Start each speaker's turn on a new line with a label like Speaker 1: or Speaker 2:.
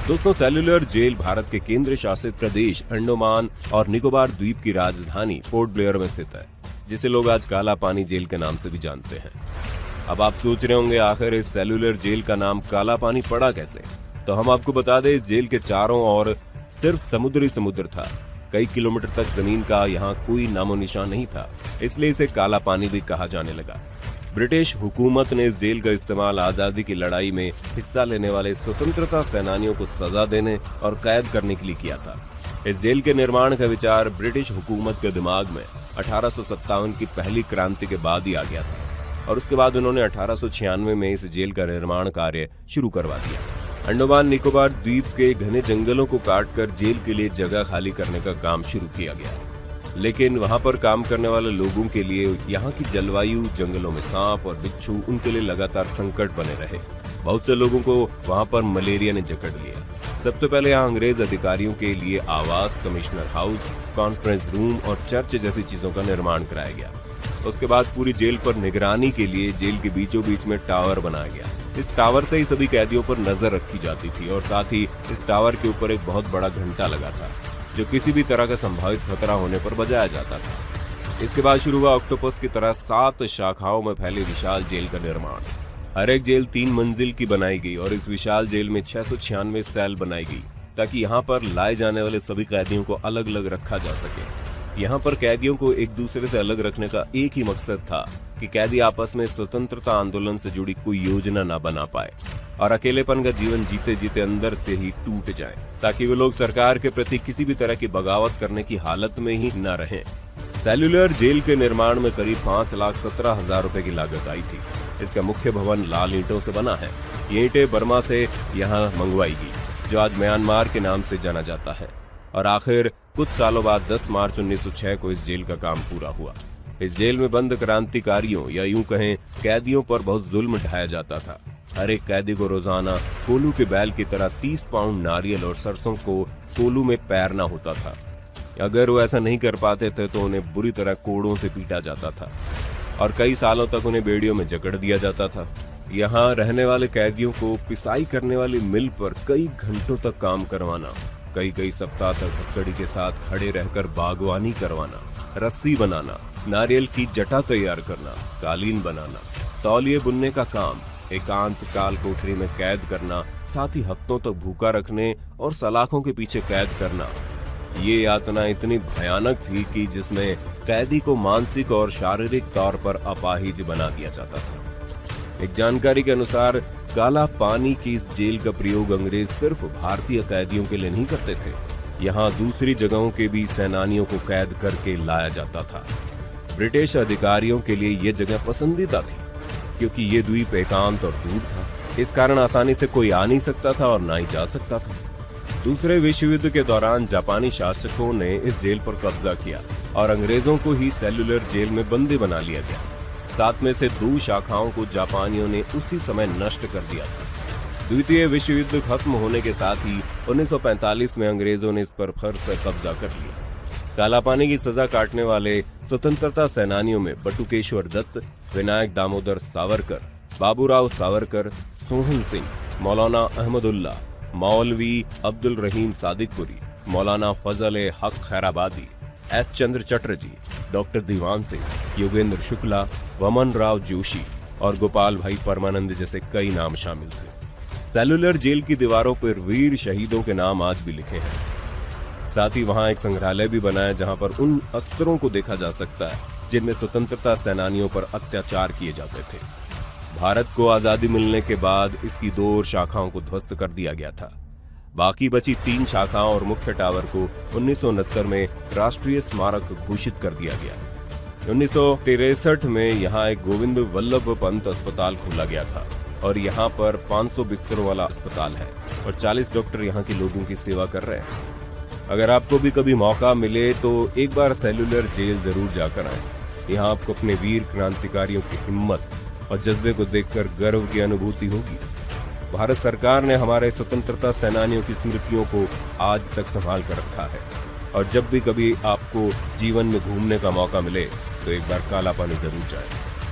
Speaker 1: दोस्तों, cellular jail Bharat के केंद्र शासित प्रदेश अंडमान और निकोबार द्वीप की राजधानी पोर्ट ब्लेयर में स्थित है, जिसे लोग आज काला पानी जेल के नाम से भी जानते हैं। अब आप सोच रहे होंगे आखिर इस सेल्युलर जेल का नाम काला पानी पड़ा कैसे? तो हम आपको बता दें, इस जेल के चारों ओर सिर्फ समुद्र था। कई किलोमीटर तक जमीन का यहाँ कोई नामो निशान नहीं था, इसलिए इसे काला पानी भी कहा जाने लगा। ब्रिटिश हुकूमत ने इस जेल का इस्तेमाल आजादी की लड़ाई में हिस्सा लेने वाले स्वतंत्रता सेनानियों को सजा देने और कैद करने के लिए किया था। इस जेल के निर्माण का विचार ब्रिटिश हुकूमत के दिमाग में 1857 की पहली क्रांति के बाद ही आ गया था और उसके बाद उन्होंने 1896 में इस जेल का निर्माण कार्य शुरू करवा दिया। अंडमान निकोबार द्वीप के घने जंगलों को काटकर जेल के लिए जगह खाली करने का काम शुरू किया गया, लेकिन वहां पर काम करने वाले लोगों के लिए यहाँ की जलवायु, जंगलों में सांप और बिच्छू उनके लिए लगातार संकट बने रहे। बहुत से लोगों को वहां पर मलेरिया ने जकड़ लिया। सबसे पहले यहाँ अंग्रेज अधिकारियों के लिए आवास, कमिश्नर हाउस, कॉन्फ्रेंस रूम और चर्च जैसी चीजों का निर्माण कराया गया। उसके बाद पूरी जेल पर निगरानी के लिए जेल के बीचों बीच में टावर बनाया गया। इस टावर से ही सभी कैदियों पर नजर रखी जाती थी और साथ ही इस टावर के ऊपर एक बहुत बड़ा घंटा लगा था, जो किसी भी तरह का संभावित खतरा होने पर बजाया जाता था। इसके बाद शुरू हुआ ऑक्टोपस की तरह 7 शाखाओं में फैली विशाल जेल का निर्माण। हर एक जेल 3 मंजिल की बनाई गई और इस विशाल जेल में 696 सेल बनाई गई, ताकि यहाँ पर लाए जाने वाले सभी कैदियों को अलग अलग रखा जा सके। यहाँ पर कैदियों को एक दूसरे से अलग रखने का एक ही मकसद था कि कैदी आपस में स्वतंत्रता आंदोलन से जुड़ी कोई योजना न बना पाए और अकेलेपन का जीवन जीते जीते अंदर से ही टूट जाए, ताकि वे लोग सरकार के प्रति किसी भी तरह की बगावत करने की हालत में ही न रहें। सेल्युलर जेल के निर्माण में करीब 5,17,000 रुपए की लागत आई थी। इसका मुख्य भवन लाल ईंटों से बना है। ये ईंटें बर्मा से यहाँ मंगवाई गई, जो आज म्यांमार के नाम से जाना जाता है। और आखिर कुछ सालों बाद 10 मार्च 1906 को इस जेल का काम पूरा हुआ। इस जेल में बंद क्रांतिकारियों या यूं कहें कैदियों पर बहुत जुल्म ढाया जाता था। हर एक कैदी को रोजाना कोलू के बैल की तरह 30 पाउंड नारियल और सरसों को कोलू में पैरना होता था। अगर वो ऐसा नहीं कर पाते थे तो उन्हें बुरी तरह कोड़ों से पीटा जाता था और कई सालों तक उन्हें बेड़ियों में जकड़ दिया जाता था। यहाँ रहने वाले कैदियों को पिसाई करने वाली मिल पर कई घंटों तक काम करवाना, कई सप्ताह तक हथकड़ी के साथ खड़े रहकर बागवानी करवाना, रस्सी बनाना, नारियल की जटा तैयार करना, कालीन बनाना, तौलिए बुनने का काम, एकांत काल कोठरी में कैद करना, साथ ही हफ्तों तक भूखा रखने और सलाखों के पीछे कैद करना। ये यातना इतनी भयानक थी कि जिसमें कैदी को मानसिक और शारीरिक तौर पर अपाहिज बना दिया जाता था। एक जानकारी के अनुसार काला पानी की इस जेल का प्रयोग अंग्रेज सिर्फ भारतीय कैदियों के लिए नहीं करते थे। यहाँ दूसरी जगहों के भी सेनानियों को कैद करके लाया जाता था। ब्रिटिश अधिकारियों के लिए ये जगह पसंदीदा थी, क्योंकि ये द्वीप एकांत और दूर था। इस कारण आसानी से कोई आ नहीं सकता था और ना ही जा सकता था। दूसरे विश्व युद्ध के दौरान जापानी शासकों ने इस जेल पर कब्जा किया और अंग्रेजों को ही सेल्युलर जेल में बंदी बना लिया गया। 7 में से 2 शाखाओं को जापानियों ने उसी समय नष्ट कर दिया था। द्वितीय विश्व युद्ध खत्म होने के साथ ही 1945 में अंग्रेजों ने इस पर फिर से कब्जा कर लिया। काला पानी की सजा काटने वाले स्वतंत्रता सेनानियों में बटुकेश्वर दत्त, विनायक दामोदर सावरकर, बाबूराव सावरकर, सोहन सिंह, मौलाना अहमदुल्ला, मौलवी अब्दुल रहीम सादिकपुरी, मौलाना फजल हक खैराबादी, एस चंद्र चटर्जी, डॉक्टर दीवान सिंह, योगेंद्र शुक्ला, वमन राव जोशी और गोपाल भाई परमानंद जैसे कई नाम शामिल थे। सेल्युलर जेल की दीवारों पर वीर शहीदों के नाम आज भी लिखे हैं। साथ ही वहां एक संग्रहालय भी बना है, जहां पर उन अस्त्रों को देखा जा सकता है जिनमें स्वतंत्रता सेनानियों पर अत्याचार किए जाते थे। भारत को आजादी मिलने के बाद इसकी 2 शाखाओं को ध्वस्त कर दिया गया था। बाकी बची 3 शाखाओं और मुख्य टावर को 1969 में राष्ट्रीय स्मारक घोषित कर दिया गया। 1963 में यहाँ एक गोविंद वल्लभ पंत अस्पताल खोला गया था और यहाँ पर 500 बिस्तरों वाला अस्पताल है और 40 डॉक्टर यहाँ के लोगों की सेवा कर रहे हैं। अगर आपको भी कभी मौका मिले तो एक बार सेल्युलर जेल जरूर जाकर आए। यहाँ आपको अपने वीर क्रांतिकारियों की हिम्मत और जज्बे को देखकर गर्व की अनुभूति होगी। भारत सरकार ने हमारे स्वतंत्रता सेनानियों की स्मृतियों को आज तक संभाल कर रखा है और जब भी कभी आपको जीवन में घूमने का मौका मिले तो एक बार काला पानी जरूर जाए।